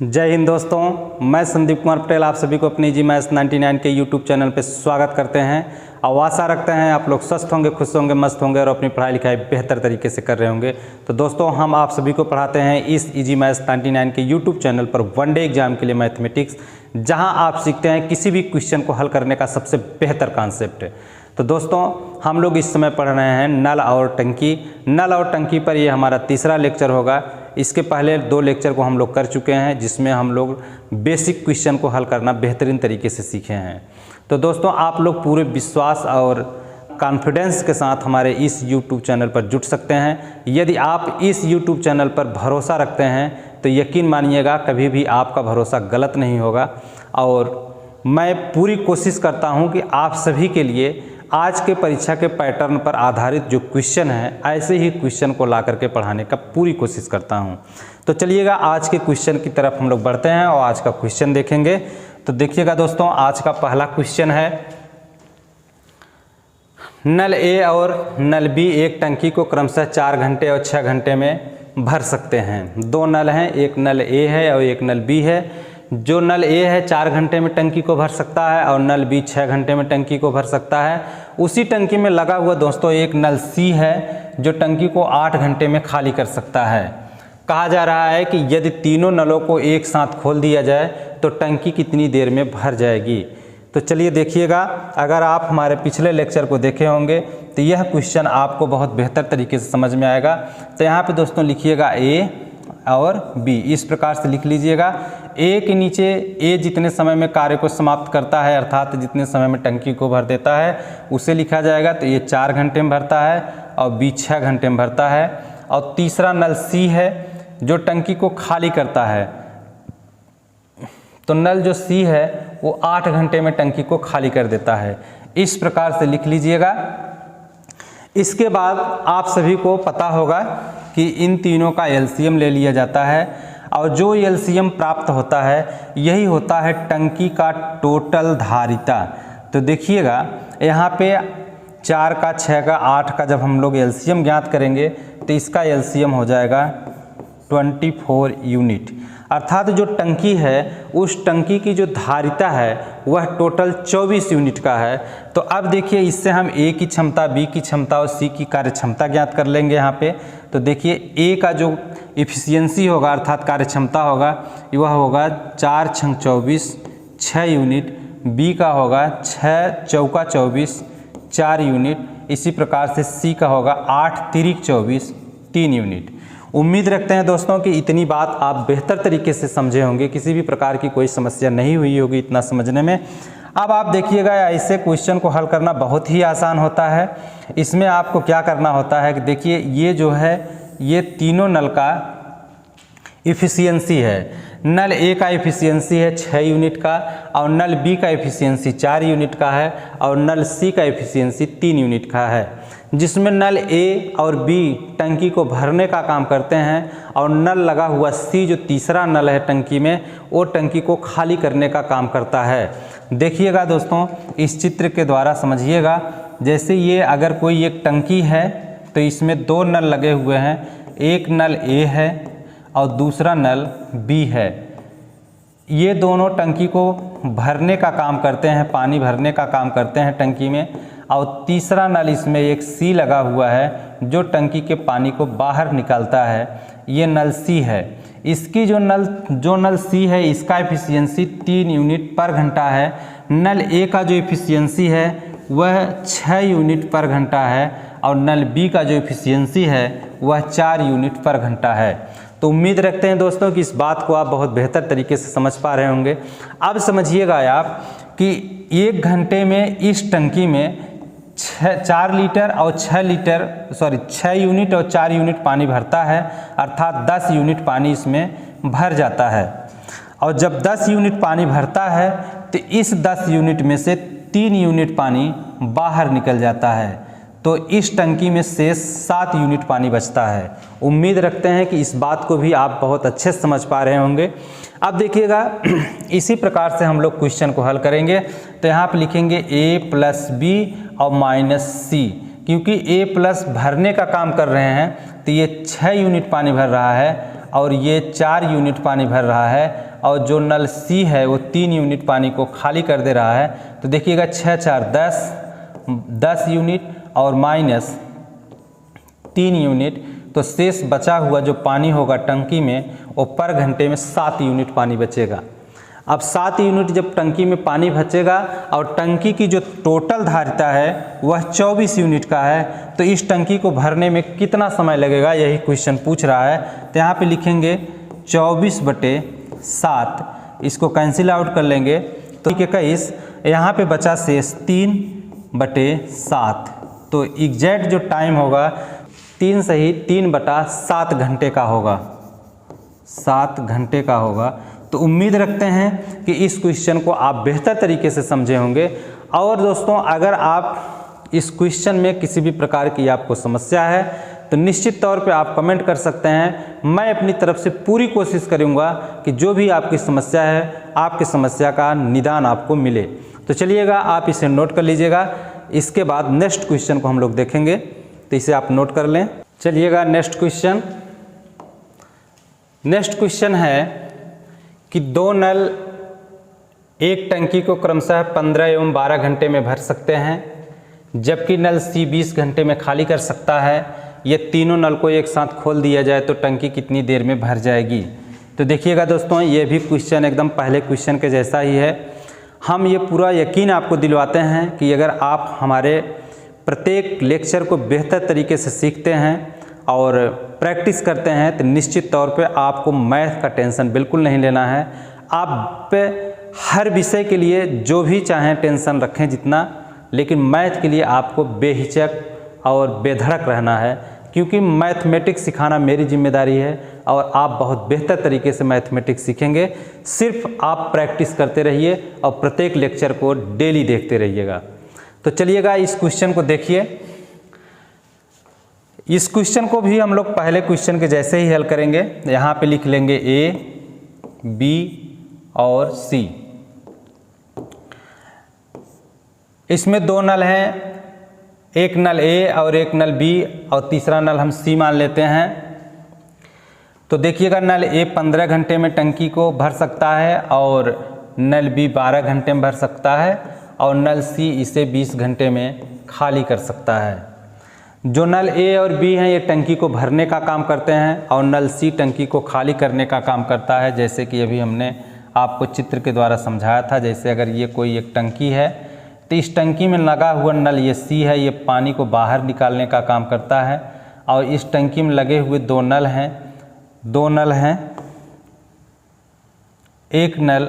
जय हिंद दोस्तों, मैं संदीप कुमार पटेल आप सभी को अपने जी मैथ्स 99 के यूट्यूब चैनल पे स्वागत करते हैं। और आशा रखते हैं आप लोग स्वस्थ होंगे, खुश होंगे, मस्त होंगे और अपनी पढ़ाई लिखाई बेहतर तरीके से कर रहे होंगे। तो दोस्तों, हम आप सभी को पढ़ाते हैं इस इजी मैथ्स 99 के यूट्यूब चैनल पर वनडे एग्जाम के लिए मैथमेटिक्स, जहां आप सीखते हैं किसी भी क्वेश्चन को हल करने का सबसे बेहतर कॉन्सेप्ट। तो दोस्तों, हम लोग इस समय पढ़ रहे हैं नल और टंकी। नल और टंकी पर ये हमारा तीसरा लेक्चर होगा। इसके पहले 2 लेक्चर को हम लोग कर चुके हैं, जिसमें हम लोग बेसिक क्वेश्चन को हल करना बेहतरीन तरीके से सीखे हैं। तो दोस्तों, आप लोग पूरे विश्वास और कॉन्फिडेंस के साथ हमारे इस YouTube चैनल पर जुड़ सकते हैं। यदि आप इस YouTube चैनल पर भरोसा रखते हैं तो यकीन मानिएगा कभी भी आपका भरोसा गलत नहीं होगा। और मैं पूरी कोशिश करता हूं कि आप सभी के लिए आज के परीक्षा के पैटर्न पर आधारित जो क्वेश्चन है, ऐसे ही क्वेश्चन को ला करके पढ़ाने का पूरी कोशिश करता हूं। तो चलिएगा आज के क्वेश्चन की तरफ हम लोग बढ़ते हैं और आज का क्वेश्चन देखेंगे। तो देखिएगा दोस्तों, आज का पहला क्वेश्चन है, नल ए और नल बी एक टंकी को क्रमशः 4 घंटे और 6 घंटे में भर सकते हैं। 2 नल हैं, एक नल ए है और एक नल बी है। जो नल ए है 4 घंटे में टंकी को भर सकता है और नल बी 6 घंटे में टंकी को भर सकता है। उसी टंकी में लगा हुआ दोस्तों एक नल सी है जो टंकी को 8 घंटे में खाली कर सकता है। कहा जा रहा है कि यदि तीनों नलों को एक साथ खोल दिया जाए तो टंकी कितनी देर में भर जाएगी। तो चलिए देखिएगा, अगर आप हमारे पिछले लेक्चर को देखे होंगे तो यह क्वेश्चन आपको बहुत बेहतर तरीके से समझ में आएगा। तो यहाँ पे दोस्तों लिखिएगा ए और बी, इस प्रकार से लिख लीजिएगा। ए के नीचे ए जितने समय में कार्य को समाप्त करता है, अर्थात जितने समय में टंकी को भर देता है, उसे लिखा जाएगा। तो ये 4 घंटे में भरता है और बी 6 घंटे में भरता है। और तीसरा नल सी है जो टंकी को खाली करता है। तो नल जो सी है वो 8 घंटे में टंकी को खाली कर देता है। इस प्रकार से लिख लीजिएगा। इसके बाद आप सभी को पता होगा कि इन तीनों का एलसीएम ले लिया जाता है और जो एलसीएम प्राप्त होता है यही होता है टंकी का टोटल धारिता। तो देखिएगा यहाँ पे 4 का, 6 का, 8 का जब हम लोग एलसीएम ज्ञात करेंगे तो इसका एलसीएम हो जाएगा 24 यूनिट। अर्थात जो टंकी है उस टंकी की जो धारिता है वह टोटल 24 यूनिट का है। तो अब देखिए, इससे हम ए की क्षमता, बी की क्षमता और सी की कार्य क्षमता ज्ञात कर लेंगे यहाँ पे। तो देखिए, ए का जो इफिशियंसी होगा अर्थात कार्य क्षमता होगा वह होगा 4 × 24 6 यूनिट। बी का होगा 6 चौका 24 4 यूनिट। इसी प्रकार से सी का होगा 8 तिरिक 24 3 यूनिट। उम्मीद रखते हैं दोस्तों कि इतनी बात आप बेहतर तरीके से समझे होंगे, किसी भी प्रकार की कोई समस्या नहीं हुई होगी इतना समझने में। अब आप देखिएगा, ऐसे क्वेश्चन को हल करना बहुत ही आसान होता है। इसमें आपको क्या करना होता है कि देखिए, ये जो है ये तीनों नल का इफिशियंसी है। नल ए का इफिशियंसी है 6 यूनिट का और नल बी का इफिशियंसी 4 यूनिट का है और नल सी का इफिशियंसी 3 यूनिट का है। जिसमें नल ए और बी टंकी को भरने का काम करते हैं और नल लगा हुआ सी जो तीसरा नल है टंकी में, वो टंकी को खाली करने का काम करता है। देखिएगा दोस्तों, इस चित्र के द्वारा समझिएगा। जैसे ये अगर कोई एक टंकी है तो इसमें 2 नल लगे हुए हैं, एक नल ए है और दूसरा नल बी है। ये दोनों टंकी को भरने का काम करते हैं, पानी भरने का काम करते हैं टंकी में। और तीसरा नल इसमें एक सी लगा हुआ है जो टंकी के पानी को बाहर निकालता है, ये नल सी है। इसकी जो नल सी है इसका एफिशिएंसी 3 यूनिट पर घंटा है। नल ए का जो एफिशिएंसी है वह 6 यूनिट पर घंटा है और नल बी का जो एफिशिएंसी है वह 4 यूनिट पर घंटा है। तो उम्मीद रखते हैं दोस्तों कि इस बात को आप बहुत बेहतर तरीके से समझ पा रहे होंगे। अब समझिएगा आप कि 1 घंटे में इस टंकी में 4 लीटर और 6 यूनिट और 4 यूनिट पानी भरता है, अर्थात 10 यूनिट पानी इसमें भर जाता है। और जब 10 यूनिट पानी भरता है तो इस 10 यूनिट में से 3 यूनिट पानी बाहर निकल जाता है। तो इस टंकी में शेष 7 यूनिट पानी बचता है। उम्मीद रखते हैं कि इस बात को भी आप बहुत अच्छे से समझ पा रहे होंगे। अब देखिएगा, इसी प्रकार से हम लोग क्वेश्चन को हल करेंगे। तो यहाँ पर लिखेंगे a + b और -c, क्योंकि a+ भरने का काम कर रहे हैं तो ये 6 यूनिट पानी भर रहा है और ये 4 यूनिट पानी भर रहा है और जो नल सी है वो 3 यूनिट पानी को खाली कर दे रहा है। तो देखिएगा 6 4 10 यूनिट और माइनस 3 यूनिट, तो शेष बचा हुआ जो पानी होगा टंकी में वो पर घंटे में 7 यूनिट पानी बचेगा। अब 7 यूनिट जब टंकी में पानी बचेगा और टंकी की जो टोटल धारिता है वह 24 यूनिट का है, तो इस टंकी को भरने में कितना समय लगेगा, यही क्वेश्चन पूछ रहा है। तो यहाँ पे लिखेंगे 24/7, इसको कैंसिल आउट कर लेंगे तो 21, यहाँ पे बचा शेष 3/7। तो एग्जैक्ट जो टाइम होगा 3 सही 3/7 घंटे का होगा, 7 घंटे का होगा। तो उम्मीद रखते हैं कि इस क्वेश्चन को आप बेहतर तरीके से समझे होंगे। और दोस्तों, अगर आप इस क्वेश्चन में किसी भी प्रकार की आपको समस्या है तो निश्चित तौर पे आप कमेंट कर सकते हैं। मैं अपनी तरफ से पूरी कोशिश करूँगा कि जो भी आपकी समस्या है, आपकी समस्या का निदान आपको मिले। तो चलिएगा, आप इसे नोट कर लीजिएगा। इसके बाद नेक्स्ट क्वेश्चन को हम लोग देखेंगे, तो इसे आप नोट कर लें। चलिएगा नेक्स्ट क्वेश्चन है कि 2 नल एक टंकी को क्रमशः 15 एवं 12 घंटे में भर सकते हैं, जबकि नल सी 20 घंटे में खाली कर सकता है। ये तीनों नल को एक साथ खोल दिया जाए तो टंकी कितनी देर में भर जाएगी। तो देखिएगा दोस्तों, ये भी क्वेश्चन एकदम पहले क्वेश्चन के जैसा ही है। हम ये पूरा यकीन आपको दिलवाते हैं कि अगर आप हमारे प्रत्येक लेक्चर को बेहतर तरीके से सीखते हैं और प्रैक्टिस करते हैं तो निश्चित तौर पे आपको मैथ का टेंशन बिल्कुल नहीं लेना है। आप पे हर विषय के लिए जो भी चाहें टेंशन रखें जितना, लेकिन मैथ के लिए आपको बेहिचक और बेधड़क रहना है, क्योंकि मैथमेटिक्स सिखाना मेरी जिम्मेदारी है और आप बहुत बेहतर तरीके से मैथमेटिक्स सीखेंगे। सिर्फ आप प्रैक्टिस करते रहिए और प्रत्येक लेक्चर को डेली देखते रहिएगा। तो चलिएगा इस क्वेश्चन को देखिए। इस क्वेश्चन को भी हम लोग पहले क्वेश्चन के जैसे ही हल करेंगे। यहाँ पे लिख लेंगे A, B और C। इसमें 2 नल हैं, एक नल A और एक नल B और तीसरा नल हम C मान लेते हैं। तो देखिएगा, नल A 15 घंटे में टंकी को भर सकता है और नल B 12 घंटे में भर सकता है और नल C इसे 20 घंटे में खाली कर सकता है। जो नल A और B हैं ये टंकी को भरने का काम करते हैं और नल C टंकी को खाली करने का काम करता है। जैसे कि अभी हमने आपको चित्र के द्वारा समझाया था। जैसे अगर ये कोई एक टंकी है तो इस टंकी में लगा हुआ नल ये C है, ये पानी को बाहर निकालने का काम करता है। और इस टंकी में लगे हुए 2 नल हैं, एक नल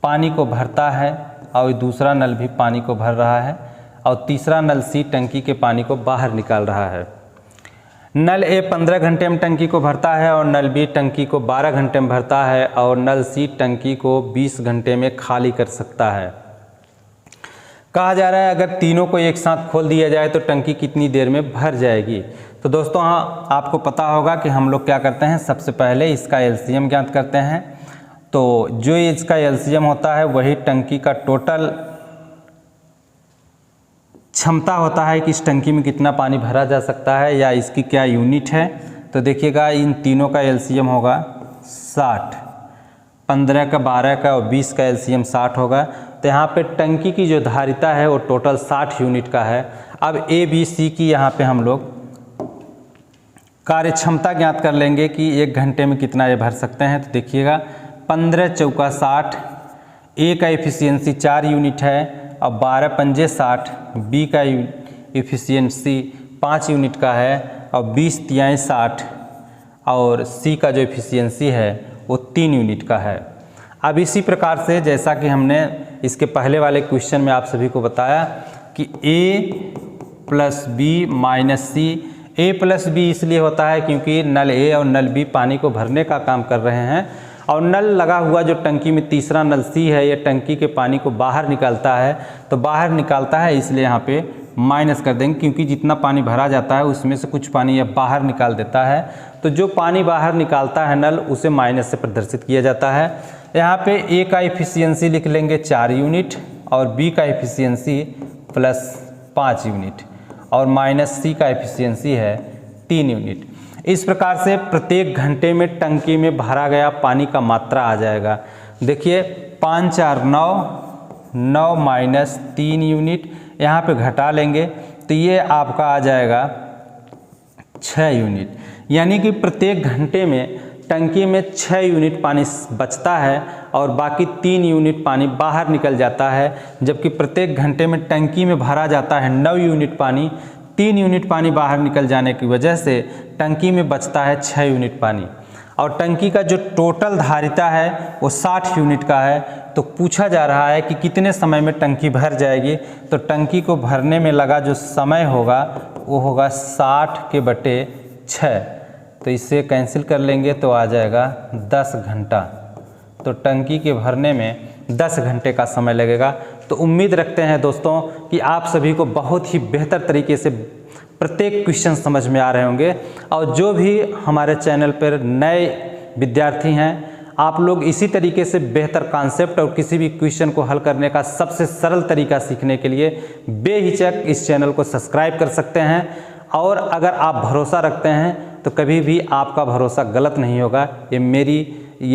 पानी को भरता है और दूसरा नल भी पानी को भर रहा है और तीसरा नल C टंकी के पानी को बाहर निकाल रहा है। नल A 15 घंटे में टंकी को भरता है और नल B टंकी को 12 घंटे में भरता है और नल C टंकी को 20 घंटे में खाली कर सकता है। कहा जा रहा है अगर तीनों को एक साथ खोल दिया जाए तो टंकी कितनी देर में भर जाएगी। तो दोस्तों, हाँ, आपको पता होगा कि हम लोग क्या करते हैं, सबसे पहले इसका एलसीएम ज्ञात करते हैं। तो जो इसका एलसीएम होता है वही टंकी का टोटल क्षमता होता है कि इस टंकी में कितना पानी भरा जा सकता है या इसकी क्या यूनिट है। तो देखिएगा, इन तीनों का एलसीएम होगा 60, 15 का, 12 का और 20 का एलसीएम 60 होगा। तो यहाँ पे टंकी की जो धारिता है वो टोटल 60 यूनिट का है। अब A, B, C की यहाँ पे हम लोग कार्य क्षमता ज्ञात कर लेंगे कि 1 घंटे में कितना ये भर सकते हैं। तो देखिएगा, 15 चौका 60, A का एफिशिएंसी 4 यूनिट है और 12 पंजे 60, B का एफिशिएंसी 5 यूनिट का है और 20 तिहाई 60 और C का जो एफिशिएंसी है वो 3 यूनिट का है। अब इसी प्रकार से जैसा कि हमने इसके पहले वाले क्वेश्चन में आप सभी को बताया कि A plus B minus C, A plus B इसलिए होता है क्योंकि नल A और नल B पानी को भरने का काम कर रहे हैं और नल लगा हुआ जो टंकी में तीसरा नल C है ये टंकी के पानी को बाहर निकालता है। तो बाहर निकालता है इसलिए यहाँ पे माइनस कर देंगे, क्योंकि जितना पानी भरा जाता है उसमें से कुछ पानी यह बाहर निकाल देता है। तो जो पानी बाहर निकालता है नल उसे माइनस से प्रदर्शित किया जाता है। यहाँ पे A का एफिशिएंसी लिख लेंगे 4 यूनिट और B का एफिशिएंसी प्लस 5 यूनिट और माइनस C का एफिशिएंसी है 3 यूनिट। इस प्रकार से प्रत्येक घंटे में टंकी में भरा गया पानी का मात्रा आ जाएगा। देखिए 5 4 9, 9 माइनस 3 यूनिट, यहाँ पे घटा लेंगे तो ये आपका आ जाएगा 6 यूनिट। यानी कि प्रत्येक घंटे में टंकी में 6 यूनिट पानी बचता है और बाकी 3 यूनिट पानी बाहर निकल जाता है, जबकि प्रत्येक घंटे में टंकी में भरा जाता है 9 यूनिट पानी। 3 यूनिट पानी बाहर निकल जाने की वजह से टंकी में बचता है 6 यूनिट पानी। और टंकी का जो टोटल धारिता है वो 60 यूनिट का है। तो पूछा जा रहा है कि कितने समय में टंकी भर जाएगी, तो टंकी को भरने में लगा जो समय होगा वो होगा 60/6। तो इससे कैंसिल कर लेंगे तो आ जाएगा 10 घंटा। तो टंकी के भरने में 10 घंटे का समय लगेगा। तो उम्मीद रखते हैं दोस्तों कि आप सभी को बहुत ही बेहतर तरीके से प्रत्येक क्वेश्चन समझ में आ रहे होंगे। और जो भी हमारे चैनल पर नए विद्यार्थी हैं, आप लोग इसी तरीके से बेहतर कॉन्सेप्ट और किसी भी क्वेश्चन को हल करने का सबसे सरल तरीका सीखने के लिए बेहिचक इस चैनल को सब्सक्राइब कर सकते हैं। और अगर आप भरोसा रखते हैं तो कभी भी आपका भरोसा गलत नहीं होगा। ये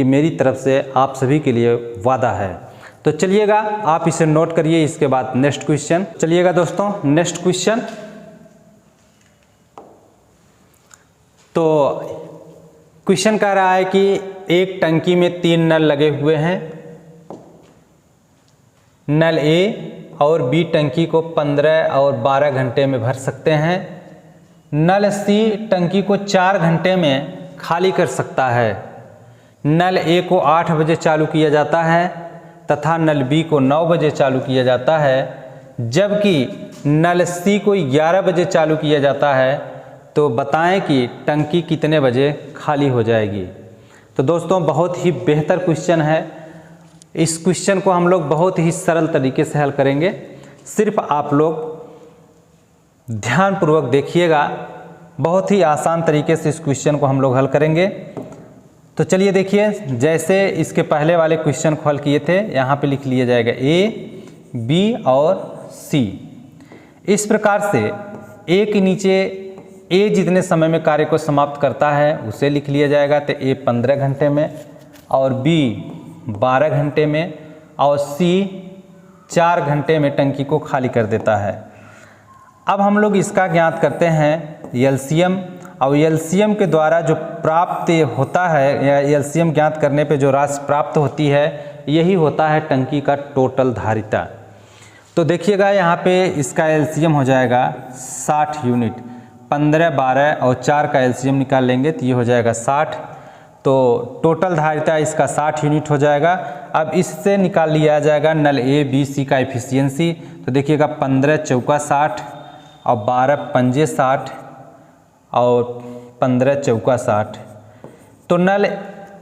मेरी तरफ से आप सभी के लिए वादा है। तो चलिएगा आप इसे नोट करिए। इसके बाद नेक्स्ट क्वेश्चन। चलिएगा दोस्तों नेक्स्ट क्वेश्चन। तो क्वेश्चन कह रहा है कि एक टंकी में 3 नल लगे हुए हैं। नल ए और बी टंकी को 15 और 12 घंटे में भर सकते हैं। नल सी टंकी को 4 घंटे में खाली कर सकता है। नल ए को 8 बजे चालू किया जाता है तथा नल बी को 9 बजे चालू किया जाता है, जबकि नल सी को 11 बजे चालू किया जाता है। तो बताएं कि टंकी कितने बजे खाली हो जाएगी। तो दोस्तों बहुत ही बेहतर क्वेश्चन है। इस क्वेश्चन को हम लोग बहुत ही सरल तरीके से हल करेंगे। सिर्फ आप लोग ध्यानपूर्वक देखिएगा, बहुत ही आसान तरीके से इस क्वेश्चन को हम लोग हल करेंगे। तो चलिए देखिए, जैसे इसके पहले वाले क्वेश्चन को हल किए थे, यहाँ पे लिख लिया जाएगा ए, बी और सी। इस प्रकार से ए के नीचे ए जितने समय में कार्य को समाप्त करता है उसे लिख लिया जाएगा। तो ए 15 घंटे में और बी 12 घंटे में और सी 4 घंटे में टंकी को खाली कर देता है। अब हम लोग इसका ज्ञात करते हैं एलसीएम। और एलसीएम के द्वारा जो प्राप्त होता है या एलसीएम ज्ञात करने पे जो राशि प्राप्त होती है यही होता है टंकी का टोटल धारिता। तो देखिएगा यहाँ पे इसका एलसीएम हो जाएगा 60 यूनिट। 15, 12 और 4 का एलसीएम निकाल लेंगे तो ये हो जाएगा 60। तो टोटल धारिता इसका 60 यूनिट हो जाएगा। अब इससे निकाल लिया जाएगा नल ए बी सी का एफिशिएंसी। तो देखिएगा 15 चौका 60 और 12 पंजे 60 और 15 चौका 60। तो नल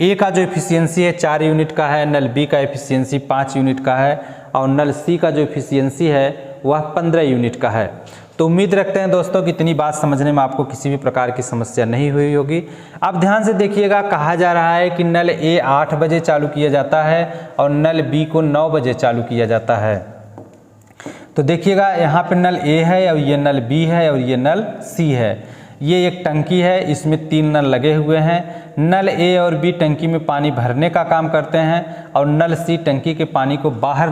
ए का जो एफिशिएंसी है 4 यूनिट का है, नल बी का एफिशिएंसी 5 यूनिट का है और नल सी का जो एफिशिएंसी है वह 15 यूनिट का है। तो उम्मीद रखते हैं दोस्तों कि इतनी बात समझने में आपको किसी भी प्रकार की समस्या नहीं हुई होगी। अब ध्यान से देखिएगा, कहा जा रहा है कि नल ए 8 बजे चालू किया जाता है और नल बी को 9 बजे चालू किया जाता है। तो देखिएगा यहाँ पे नल ए है और ये नल बी है और ये नल सी है। ये एक टंकी है, इसमें 3 नल लगे हुए हैं। नल ए और बी टंकी में पानी भरने का काम करते हैं और नल सी टंकी के पानी को बाहर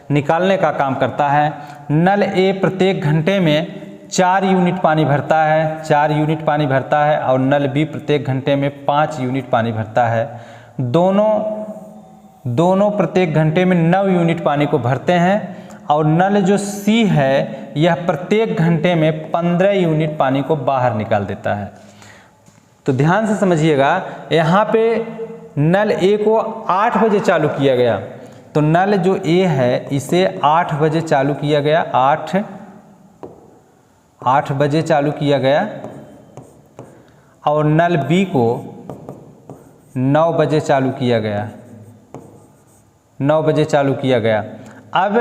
निकालने का काम करता है। नल ए प्रत्येक घंटे में 4 यूनिट पानी भरता है, 4 यूनिट पानी भरता है और नल बी प्रत्येक घंटे में 5 यूनिट पानी भरता है। दोनों प्रत्येक घंटे में 9 यूनिट पानी को भरते हैं और नल जो सी है यह प्रत्येक घंटे में 15 यूनिट पानी को बाहर निकाल देता है। तो ध्यान से समझिएगा, यहाँ पे नल ए को 8 बजे चालू किया गया। तो नल जो ए है इसे 8 बजे चालू किया गया, 8 बजे चालू किया गया और नल बी को 9 बजे चालू किया गया, 9 बजे चालू किया गया। अब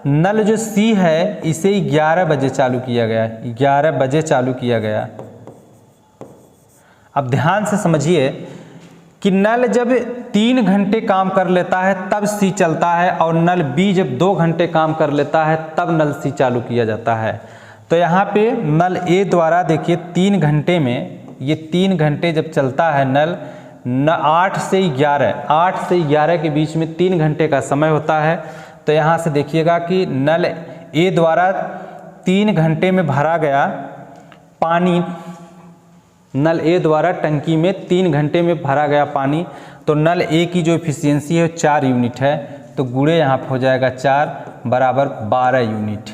नल जो सी है इसे 11 बजे चालू किया गया, 11 बजे चालू किया गया। अब ध्यान से समझिए कि नल जब 3 घंटे काम कर लेता है तब सी चलता है और नल बी जब 2 घंटे काम कर लेता है तब नल सी चालू किया जाता है। तो यहाँ पे नल ए द्वारा देखिए 3 घंटे में ये 3 घंटे जब चलता है नल 8 से 11 के बीच में 3 घंटे का समय होता है। तो यहाँ से देखिएगा कि नल ए द्वारा 3 घंटे में भरा गया पानी, नल ए द्वारा टंकी में 3 घंटे में भरा गया पानी, तो नल ए की जो एफिशिएंसी है 4 यूनिट है, तो गुणे यहाँ पर हो जाएगा 4 बराबर 12 यूनिट।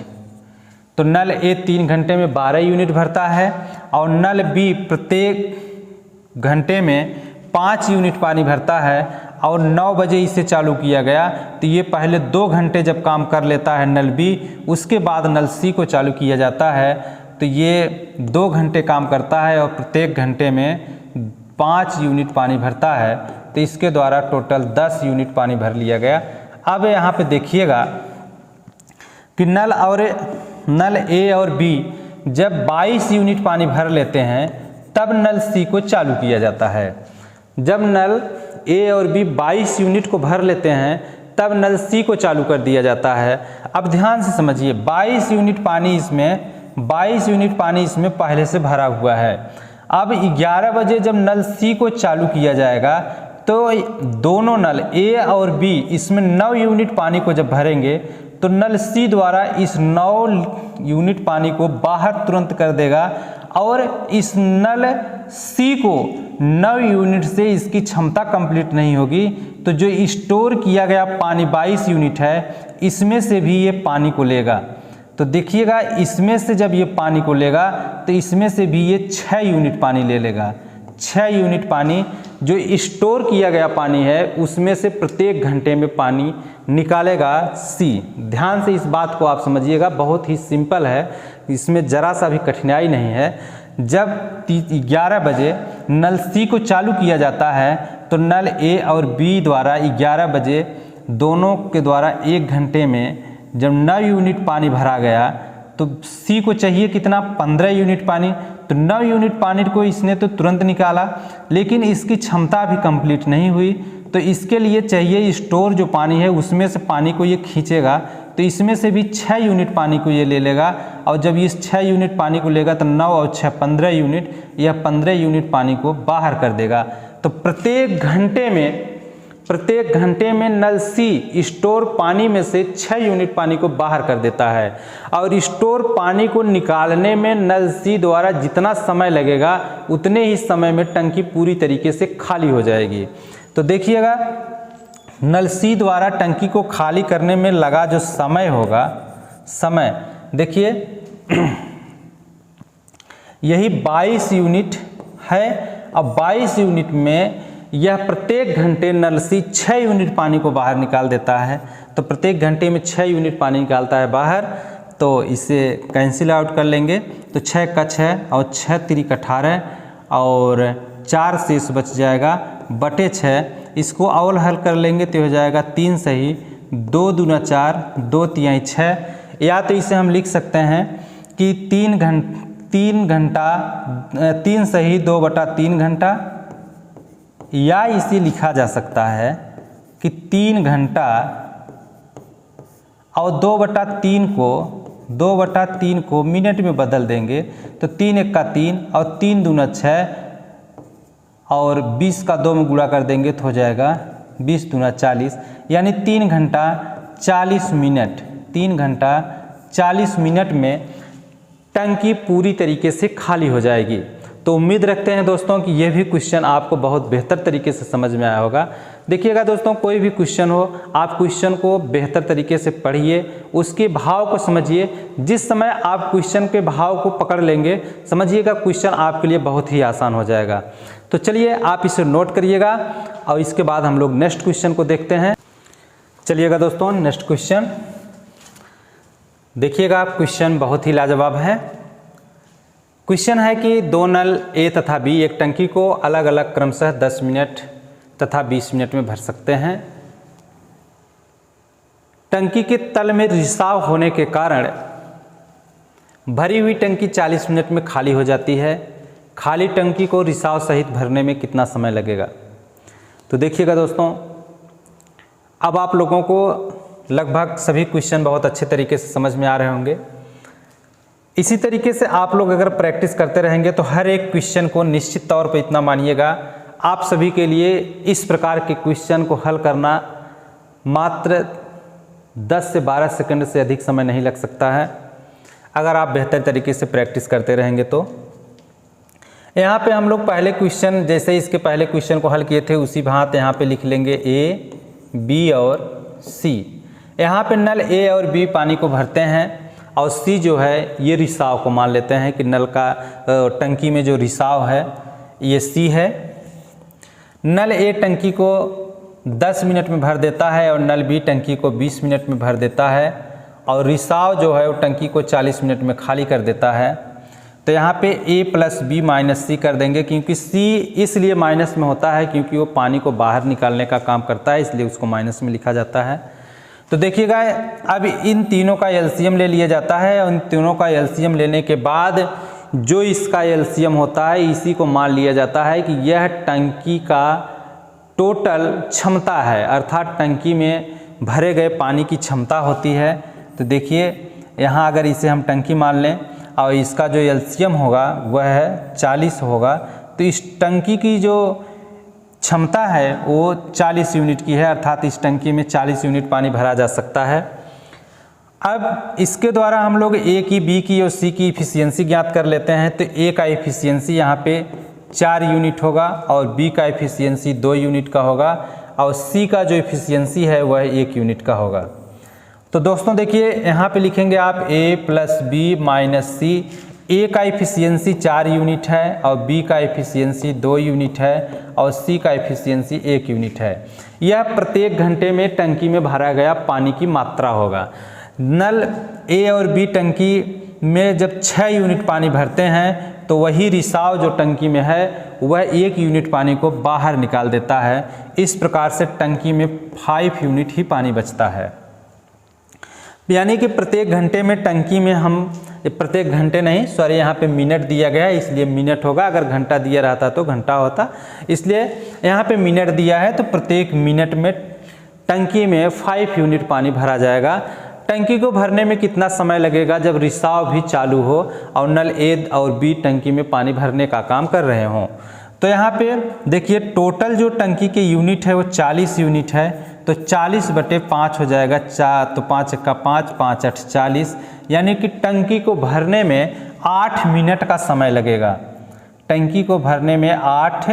तो नल ए 3 घंटे में 12 यूनिट भरता है और नल बी प्रत्येक घंटे में 5 यूनिट पानी भरता है और 9 बजे इसे चालू किया गया, तो ये पहले 2 घंटे जब काम कर लेता है नल बी, उसके बाद नल सी को चालू किया जाता है, तो ये 2 घंटे काम करता है और प्रत्येक घंटे में 5 यूनिट पानी भरता है, तो इसके द्वारा टोटल 10 यूनिट पानी भर लिया गया। अब यहाँ पे देखिएगा कि नल ए और बी जब 22 यूनिट पानी भर लेते हैं तब नल सी को चालू किया जाता है। जब नल ए और बी 22 यूनिट को भर लेते हैं तब नल सी को चालू कर दिया जाता है। अब ध्यान से समझिए, 22 यूनिट पानी इसमें पहले से भरा हुआ है। अब 11 बजे जब नल सी को चालू किया जाएगा तो दोनों नल ए और बी इसमें 9 यूनिट पानी को जब भरेंगे तो नल सी द्वारा इस 9 यूनिट पानी को बाहर तुरंत कर देगा और इस नल सी को 9 यूनिट से इसकी क्षमता कंप्लीट नहीं होगी, तो जो स्टोर किया गया पानी 22 यूनिट है इसमें से भी ये पानी को लेगा। तो देखिएगा, इसमें से जब ये पानी को लेगा तो इसमें से भी ये 6 यूनिट पानी ले लेगा। 6 यूनिट पानी जो स्टोर किया गया पानी है उसमें से प्रत्येक घंटे में पानी निकालेगा सी। ध्यान से इस बात को आप समझिएगा, बहुत ही सिंपल है, इसमें ज़रा सा भी कठिनाई नहीं है। जब 11 बजे नल सी को चालू किया जाता है तो नल ए और बी द्वारा 11 बजे दोनों के द्वारा 1 घंटे में जब 9 यूनिट पानी भरा गया तो सी को चाहिए कितना, 15 यूनिट पानी। तो 9 यूनिट पानी को इसने तो तुरंत निकाला, लेकिन इसकी क्षमता भी कंप्लीट नहीं हुई, तो इसके लिए चाहिए स्टोर जो पानी है उसमें से पानी को ये खींचेगा, तो इसमें से भी 6 यूनिट पानी को ये ले लेगा और जब इस 6 यूनिट पानी को लेगा तो 9 और 6 15 यूनिट, यह 15 यूनिट पानी को बाहर कर देगा। तो प्रत्येक घंटे में नल सी स्टोर पानी में से 6 यूनिट पानी को बाहर कर देता है और स्टोर पानी को निकालने में नल सी द्वारा जितना समय लगेगा उतने ही समय में टंकी पूरी तरीके से खाली हो जाएगी। तो देखिएगा, नल सी द्वारा टंकी को खाली करने में लगा जो समय होगा, समय देखिए यही 22 यूनिट है। अब 22 यूनिट में यह प्रत्येक घंटे नल सी 6 यूनिट पानी को बाहर निकाल देता है, तो प्रत्येक घंटे में 6 यूनिट पानी निकालता है बाहर, तो इसे कैंसिल आउट कर लेंगे। तो 6 का 6 और 6 तिरिक 18 और 4 शेष बच जाएगा बटे 6। इसको अवल हल कर लेंगे तो हो जाएगा 3 सही 2 दूना 4 2 तिहाई 6, या तो इसे हम लिख सकते हैं कि 3 सही 2 बटा 3 घंटा, या इसे लिखा जा सकता है कि 3 घंटा और 2 बटा 3 को मिनट में बदल देंगे तो 3 1 का 3 और 3 दूना 6 और 20 का 2 में गुणा कर देंगे तो हो जाएगा 20 दूना 40, यानी 3 घंटा 40 मिनट। 3 घंटा 40 मिनट में टंकी पूरी तरीके से खाली हो जाएगी। तो उम्मीद रखते हैं दोस्तों कि यह भी क्वेश्चन आपको बहुत बेहतर तरीके से समझ में आया होगा। देखिएगा दोस्तों, कोई भी क्वेश्चन हो आप क्वेश्चन को बेहतर तरीके से पढ़िए, उसके भाव को समझिए। जिस समय आप क्वेश्चन के भाव को पकड़ लेंगे समझिएगा क्वेश्चन आपके लिए बहुत ही आसान हो जाएगा। तो चलिए आप इसे नोट करिएगा और इसके बाद हम लोग नेक्स्ट क्वेश्चन को देखते हैं। चलिएगा दोस्तों, नेक्स्ट क्वेश्चन देखिएगा। क्वेश्चन बहुत ही लाजवाब है। क्वेश्चन है कि 2 नल ए तथा बी एक टंकी को अलग अलग क्रमशः 10 मिनट तथा 20 मिनट में भर सकते हैं। टंकी के तल में रिसाव होने के कारण भरी हुई टंकी 40 मिनट में खाली हो जाती है। खाली टंकी को रिसाव सहित भरने में कितना समय लगेगा? तो देखिएगा दोस्तों, अब आप लोगों को लगभग सभी क्वेश्चन बहुत अच्छे तरीके से समझ में आ रहे होंगे। इसी तरीके से आप लोग अगर प्रैक्टिस करते रहेंगे तो हर एक क्वेश्चन को निश्चित तौर पर इतना मानिएगा, आप सभी के लिए इस प्रकार के क्वेश्चन को हल करना मात्र 10 से 12 सेकंड से अधिक समय नहीं लग सकता है, अगर आप बेहतर तरीके से प्रैक्टिस करते रहेंगे तो। यहाँ पे हम लोग पहले क्वेश्चन, जैसे इसके पहले क्वेश्चन को हल किए थे उसी भांति यहाँ पे लिख लेंगे ए, बी और सी। यहाँ पे नल ए और बी पानी को भरते हैं और सी जो है ये रिसाव को मान लेते हैं कि नल का टंकी में जो रिसाव है ये सी है। नल ए टंकी को 10 मिनट में भर देता है और नल बी टंकी को 20 मिनट में भर देता है और रिसाव जो है वो टंकी को 40 मिनट में खाली कर देता है। तो यहाँ पे a प्लस बी माइनस सी कर देंगे, क्योंकि c इसलिए माइनस में होता है क्योंकि वो पानी को बाहर निकालने का काम करता है, इसलिए उसको माइनस में लिखा जाता है। तो देखिएगा अब इन तीनों का एलसीएम ले लिया जाता है और इन तीनों का एलसीएम लेने के बाद जो इसका एलसीएम होता है इसी को मान लिया जाता है कि यह टंकी का टोटल क्षमता है, अर्थात टंकी में भरे गए पानी की क्षमता होती है। तो देखिए यहाँ अगर इसे हम टंकी मान लें और इसका जो एलसीएम होगा वह है 40 होगा, तो इस टंकी की जो क्षमता है वो 40 यूनिट की है, अर्थात इस टंकी में 40 यूनिट पानी भरा जा सकता है। अब इसके द्वारा हम लोग ए की, बी की और सी की इफिशियंसी ज्ञात कर लेते हैं। तो ए का इफिशियंसी यहाँ पे 4 यूनिट होगा और बी का इफिशियंसी 2 यूनिट का होगा और सी का जो इफिशियंसी है वह 1 यूनिट का होगा। तो दोस्तों देखिए यहाँ पे लिखेंगे आप a प्लस बी माइनस सी। ए का इफिशियंसी 4 यूनिट है और बी का इफिशियंसी 2 यूनिट है और सी का इफिशियंसी 1 यूनिट है। यह प्रत्येक घंटे में टंकी में भरा गया पानी की मात्रा होगा। नल ए और बी टंकी में जब 6 यूनिट पानी भरते हैं तो वही रिसाव जो टंकी में है वह 1 यूनिट पानी को बाहर निकाल देता है। इस प्रकार से टंकी में 5 यूनिट ही पानी बचता है। यानी कि प्रत्येक घंटे में टंकी में हम, प्रत्येक घंटे नहीं सॉरी, यहाँ पे मिनट दिया गया है इसलिए मिनट होगा, अगर घंटा दिया रहता तो घंटा होता, इसलिए यहाँ पे मिनट दिया है। तो प्रत्येक मिनट में टंकी में 5 यूनिट पानी भरा जाएगा। टंकी को भरने में कितना समय लगेगा जब रिसाव भी चालू हो और नल ए और बी टंकी में पानी भरने का काम कर रहे हों। तो यहाँ पे देखिए टोटल जो टंकी के यूनिट है वो 40 यूनिट है, तो 40/5 हो जाएगा। 4 तो 5 का 5, 5 8 40, यानी कि टंकी को भरने में 8 मिनट का समय लगेगा। टंकी को भरने में 8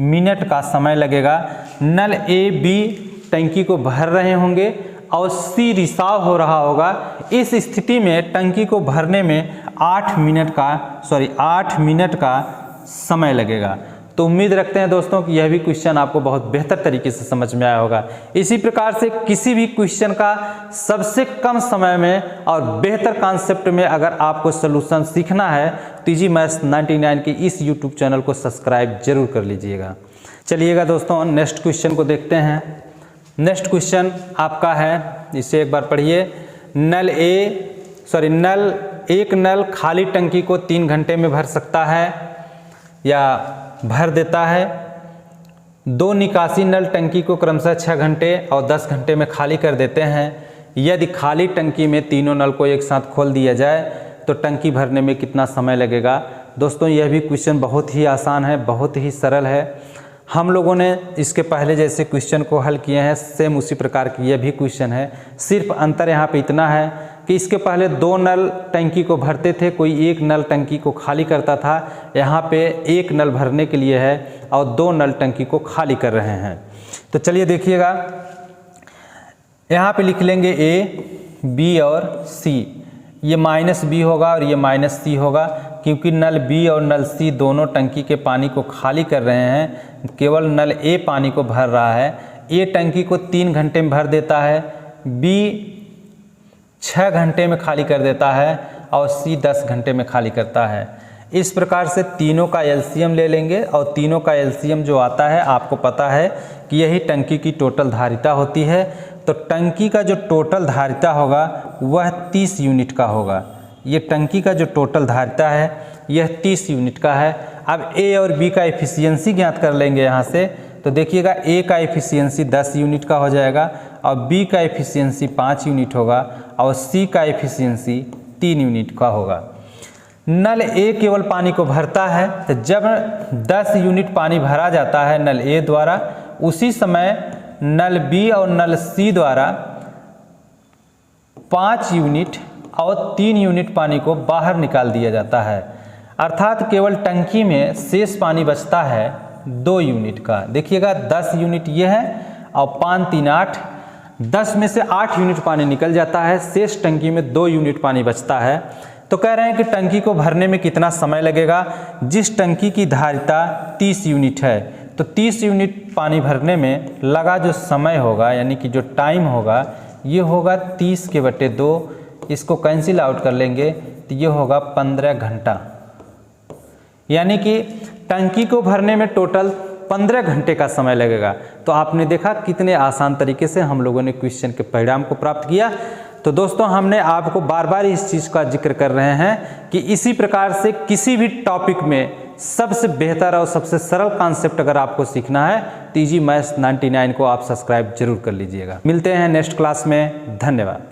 मिनट का समय लगेगा। नल ए बी टंकी को भर रहे होंगे और सी रिसाव हो रहा होगा। इस स्थिति में टंकी को भरने में 8 मिनट का समय लगेगा। तो उम्मीद रखते हैं दोस्तों कि यह भी क्वेश्चन आपको बहुत बेहतर तरीके से समझ में आया होगा। इसी प्रकार से किसी भी क्वेश्चन का सबसे कम समय में और बेहतर कॉन्सेप्ट में अगर आपको सलूशन सीखना है तो इजी मैथ्स 99 के इस यूट्यूब चैनल को सब्सक्राइब जरूर कर लीजिएगा। चलिएगा दोस्तों नेक्स्ट क्वेश्चन को देखते हैं। नेक्स्ट क्वेश्चन आपका है, इसे एक बार पढ़िए। एक नल खाली टंकी को 3 घंटे में भर सकता है या भर देता है। 2 निकासी नल टंकी को क्रमशः 6 घंटे और 10 घंटे में खाली कर देते हैं। यदि खाली टंकी में तीनों नल को एक साथ खोल दिया जाए तो टंकी भरने में कितना समय लगेगा। दोस्तों यह भी क्वेश्चन बहुत ही आसान है, बहुत ही सरल है। हम लोगों ने इसके पहले जैसे क्वेश्चन को हल किए हैं सेम उसी प्रकार की यह भी क्वेश्चन है। सिर्फ अंतर यहाँ पे इतना है कि इसके पहले 2 नल टंकी को भरते थे, कोई 1 नल टंकी को खाली करता था। यहाँ पे 1 नल भरने के लिए है और 2 नल टंकी को खाली कर रहे हैं। तो चलिए देखिएगा, यहाँ पे लिख लेंगे A, B और C। ये -B होगा और ये -C होगा, क्योंकि नल B और नल C दोनों टंकी के पानी को खाली कर रहे हैं। केवल नल A पानी को भर रहा है। A टंकी को 3 घंटे में भर देता है, B 6 घंटे में खाली कर देता है और C 10 घंटे में खाली करता है। इस प्रकार से तीनों का एलसीएम ले लेंगे और तीनों का एलसीएम जो आता है आपको पता है कि यही टंकी की टोटल धारिता होती है। तो टंकी का जो टोटल धारिता होगा वह 30 यूनिट का होगा। ये टंकी का जो टोटल धारिता है यह 30 यूनिट का है। अब ए और बी का एफिशिएंसी ज्ञात कर लेंगे यहाँ से। तो देखिएगा ए का एफिशिएंसी 10 यूनिट का हो जाएगा और बी का एफिशिएंसी 5 यूनिट होगा और सी का एफिशिएंसी 3 यूनिट का होगा। नल ए केवल पानी को भरता है, तो जब 10 यूनिट पानी भरा जाता है नल ए द्वारा, उसी समय नल बी और नल सी द्वारा 5 यूनिट और 3 यूनिट पानी को बाहर निकाल दिया जाता है। अर्थात केवल टंकी में शेष पानी बचता है 2 यूनिट का। देखिएगा 10 यूनिट ये है और 5 3 8, 10 में से 8 यूनिट पानी निकल जाता है, शेष टंकी में 2 यूनिट पानी बचता है। तो कह रहे हैं कि टंकी को भरने में कितना समय लगेगा। जिस टंकी की धारिता 30 यूनिट है, तो 30 यूनिट पानी भरने में लगा जो समय होगा, यानी कि जो टाइम होगा, ये होगा 30 के बटे 2। इसको कैंसिल आउट कर लेंगे तो ये होगा 15 घंटा। यानी कि टंकी को भरने में टोटल 15 घंटे का समय लगेगा। तो आपने देखा कितने आसान तरीके से हम लोगों ने क्वेश्चन के परिणाम को प्राप्त किया। तो दोस्तों, हमने आपको बार बार इस चीज़ का जिक्र कर रहे हैं कि इसी प्रकार से किसी भी टॉपिक में सबसे बेहतर और सबसे सरल कॉन्सेप्ट अगर आपको सीखना है तो इजी मैथ्स 99 को आप सब्सक्राइब जरूर कर लीजिएगा। मिलते हैं नेक्स्ट क्लास में। धन्यवाद।